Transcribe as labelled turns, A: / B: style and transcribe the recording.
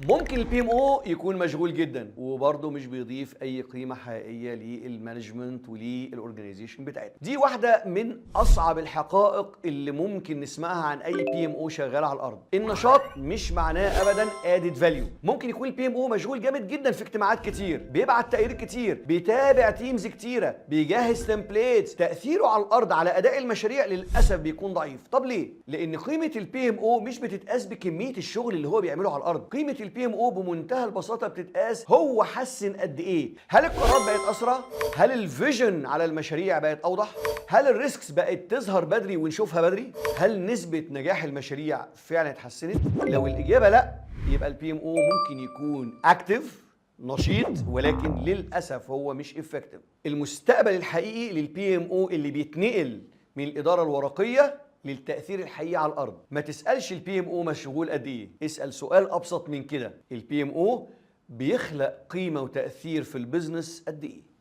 A: ممكن البي ام او يكون مشغول جدا وبرضه مش بيضيف اي قيمه حقيقيه للمانجمنت وللاورجنايزيشن بتاعتنا. دي واحده من اصعب الحقائق اللي ممكن نسمعها عن اي بي ام او شغال على الارض. النشاط مش معناه ابدا ادد فاليو. ممكن يكون البي ام او مشغول جامد جدا في اجتماعات كتير، بيبعت تقارير كتير، بيتابع تيمز كتيره، بيجهز تمبليتس، تاثيره على الارض على اداء المشاريع للاسف بيكون ضعيف. طب ليه؟ لان قيمه البي ام او مش بتتقاس بكميه الشغل اللي هو بيعمله على الارض. قيمه البي ام او بمنتهى البساطه بتتقاس هو حسن قد ايه. هل القرارات بقت اسرع؟ هل الفيجن على المشاريع بقت اوضح؟ هل الريسكس بقت تظهر بدري ونشوفها بدري؟ هل نسبه نجاح المشاريع فعلا اتحسنت؟ لو الاجابه لا، يبقى البي ام او ممكن يكون اكتف، نشيط، ولكن للاسف هو مش افكتيف. المستقبل الحقيقي للبي ام او اللي بيتنقل من الاداره الورقيه للتاثير الحقيقي على الارض. ما تسالش البي ام او مشغول قد ايه، اسال سؤال ابسط من كده: البي ام او بيخلق قيمه وتاثير في البيزنس قد ايه؟